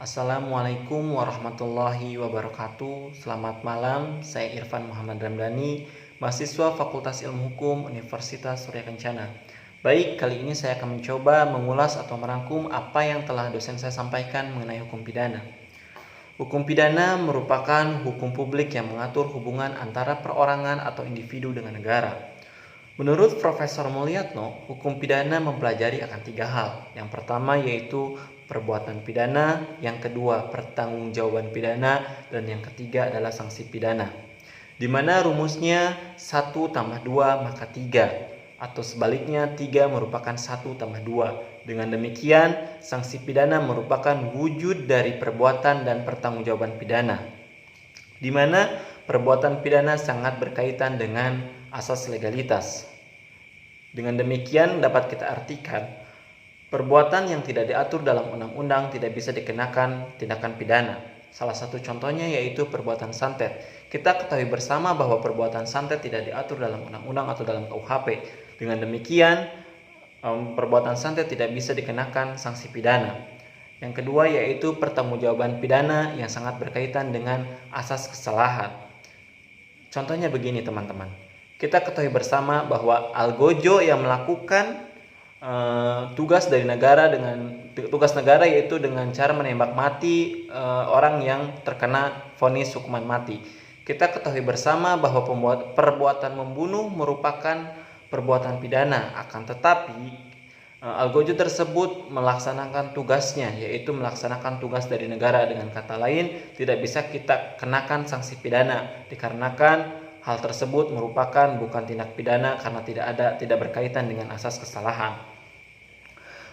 Assalamualaikum warahmatullahi wabarakatuh. Selamat malam, saya Irfan Muhammad Ramdhani, mahasiswa Fakultas Ilmu Hukum Universitas Surya Kencana. Baik, kali ini saya akan mencoba mengulas atau merangkum apa yang telah dosen saya sampaikan mengenai hukum pidana. Hukum pidana merupakan hukum publik yang mengatur hubungan antara perorangan atau individu dengan negara. Menurut Profesor Mulyatno, hukum pidana mempelajari akan 3 hal. Yang pertama yaitu perbuatan pidana, yang kedua pertanggungjawaban pidana, dan yang ketiga adalah sanksi pidana. Di mana rumusnya 1 tambah 2 maka 3, atau sebaliknya 3 merupakan 1 tambah 2. Dengan demikian, sanksi pidana merupakan wujud dari perbuatan dan pertanggungjawaban pidana, di mana perbuatan pidana sangat berkaitan dengan asas legalitas. Dengan demikian dapat kita artikan, perbuatan yang tidak diatur dalam undang-undang tidak bisa dikenakan tindakan pidana. Salah satu contohnya yaitu perbuatan santet. Kita ketahui bersama bahwa perbuatan santet tidak diatur dalam undang-undang atau dalam KUHP. Dengan demikian, perbuatan santet tidak bisa dikenakan sanksi pidana. Yang kedua yaitu pertanggungjawaban pidana yang sangat berkaitan dengan asas kesalahan. Contohnya begini teman-teman. Kita ketahui bersama bahwa algojo yang melakukan tugas negara yaitu dengan cara menembak mati orang yang terkena vonis hukuman mati. Kita ketahui bersama bahwa perbuatan membunuh merupakan perbuatan pidana, akan tetapi algojo tersebut melaksanakan tugasnya, yaitu melaksanakan tugas dari negara. Dengan kata lain, tidak bisa kita kenakan sanksi pidana dikarenakan hal tersebut merupakan bukan tindak pidana karena tidak berkaitan dengan asas kesalahan.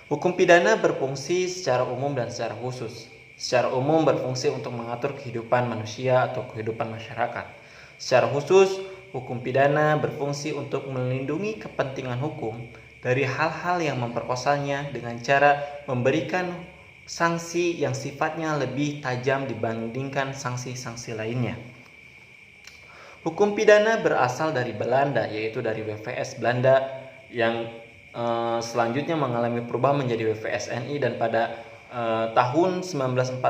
Hukum pidana berfungsi secara umum dan secara khusus. Secara umum berfungsi untuk mengatur kehidupan manusia atau kehidupan masyarakat. Secara khusus, hukum pidana berfungsi untuk melindungi kepentingan hukum dari hal-hal yang memperkosanya dengan cara memberikan sanksi yang sifatnya lebih tajam dibandingkan sanksi-sanksi lainnya. Hukum pidana berasal dari Belanda, yaitu dari WVS Belanda yang selanjutnya mengalami perubahan menjadi WVSNI, dan pada tahun 1946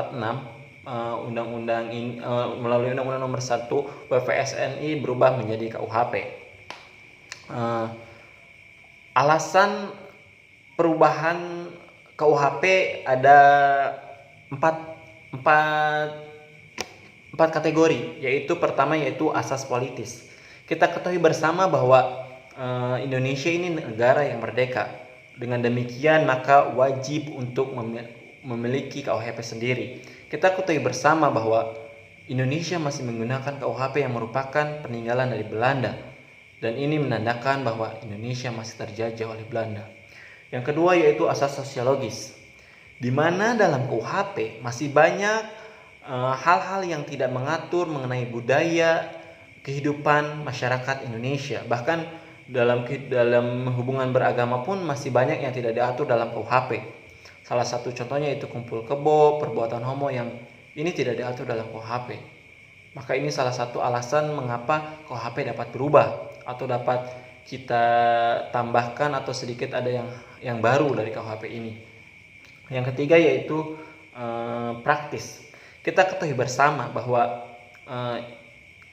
melalui Undang-Undang Nomor 1 WVSNI berubah menjadi KUHP. Alasan perubahan KUHP ada empat kategori, yaitu pertama yaitu asas politis. Kita ketahui bersama bahwa Indonesia ini negara yang merdeka. Dengan demikian maka wajib untuk memiliki KUHP sendiri. Kita ketahui bersama bahwa Indonesia masih menggunakan KUHP yang merupakan peninggalan dari Belanda, dan ini menandakan bahwa Indonesia masih terjajah oleh Belanda. Yang kedua yaitu asas sosiologis, di mana dalam KUHP masih banyak hal-hal yang tidak mengatur mengenai budaya kehidupan masyarakat Indonesia. Bahkan dalam hubungan beragama pun masih banyak yang tidak diatur dalam KUHP. Salah satu contohnya itu kumpul kebo, perbuatan homo yang ini tidak diatur dalam KUHP. Maka ini salah satu alasan mengapa KUHP dapat berubah atau dapat kita tambahkan atau sedikit ada yang baru dari KUHP ini. Yang ketiga yaitu praktis. Kita ketahui bersama bahwa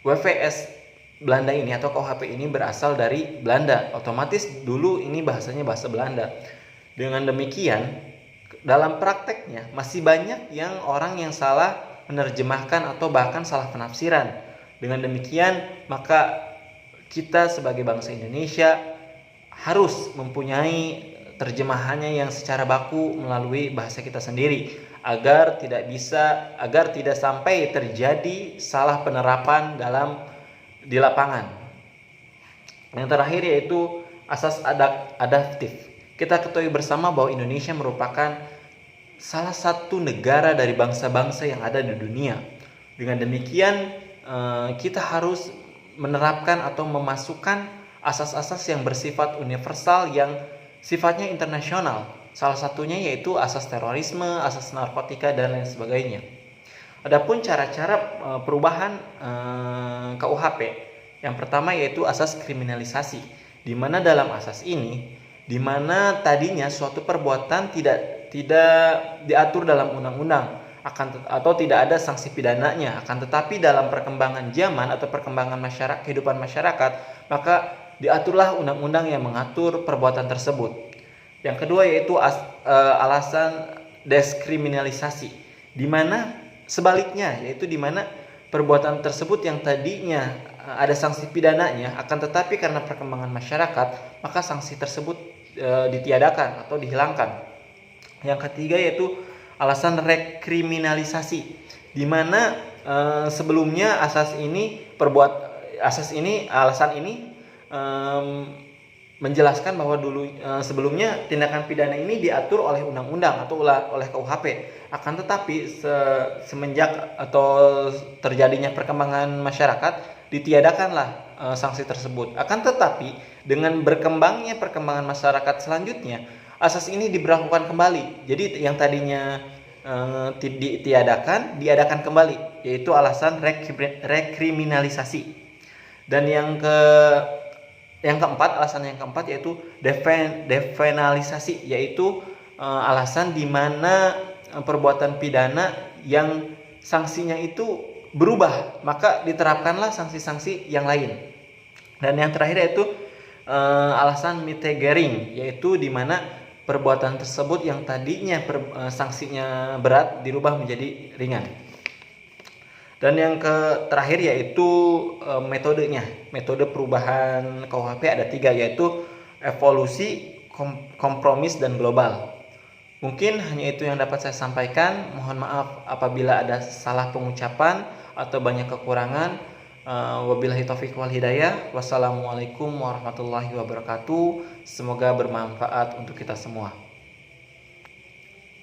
WVS Belanda ini atau KUHP ini berasal dari Belanda. Otomatis dulu ini bahasanya bahasa Belanda. Dengan demikian, dalam prakteknya masih banyak orang yang salah menerjemahkan atau bahkan salah penafsiran. Dengan demikian, maka kita sebagai bangsa Indonesia harus mempunyai terjemahannya yang secara baku melalui bahasa kita sendiri, agar tidak sampai terjadi salah penerapan di lapangan. Yang terakhir yaitu asas adaptif. Kita ketahui bersama bahwa Indonesia merupakan salah satu negara dari bangsa-bangsa yang ada di dunia. Dengan demikian kita harus menerapkan atau memasukkan asas-asas yang bersifat universal yang sifatnya internasional. Salah satunya yaitu asas terorisme, asas narkotika, dan lain sebagainya. Adapun cara-cara perubahan KUHP, yang pertama yaitu asas kriminalisasi, di mana dalam asas ini, di mana tadinya suatu perbuatan tidak diatur dalam undang-undang, atau tidak ada sanksi pidananya. Akan tetapi dalam perkembangan zaman atau perkembangan kehidupan masyarakat, maka diaturlah undang-undang yang mengatur perbuatan tersebut. Yang kedua yaitu alasan deskriminalisasi, di mana sebaliknya, yaitu di mana perbuatan tersebut yang tadinya ada sanksi pidananya, akan tetapi karena perkembangan masyarakat, maka sanksi tersebut ditiadakan atau dihilangkan. Yang ketiga yaitu alasan rekriminalisasi, di mana sebelumnya alasan ini menjelaskan bahwa dulu sebelumnya tindakan pidana ini diatur oleh undang-undang atau oleh KUHP. Akan tetapi semenjak atau terjadinya perkembangan masyarakat, ditiadakanlah sanksi tersebut. Akan tetapi dengan berkembangnya perkembangan masyarakat selanjutnya, asas ini diberlakukan kembali. Jadi yang tadinya diadakan kembali, yaitu alasan rekriminalisasi. Dan alasan yang keempat yaitu devenalisasi, yaitu alasan di mana perbuatan pidana yang sanksinya itu berubah, maka diterapkanlah sanksi-sanksi yang lain. Dan yang terakhir yaitu alasan mitigating, yaitu di mana perbuatan tersebut yang tadinya sanksinya berat dirubah menjadi ringan. Dan yang terakhir yaitu metode perubahan KUHP ada 3, yaitu evolusi, kompromis, dan global. Mungkin hanya itu yang dapat saya sampaikan. Mohon maaf apabila ada salah pengucapan atau banyak kekurangan. Wabillahi taufiq wal hidayah. Wassalamualaikum warahmatullahi wabarakatuh. Semoga bermanfaat untuk kita semua.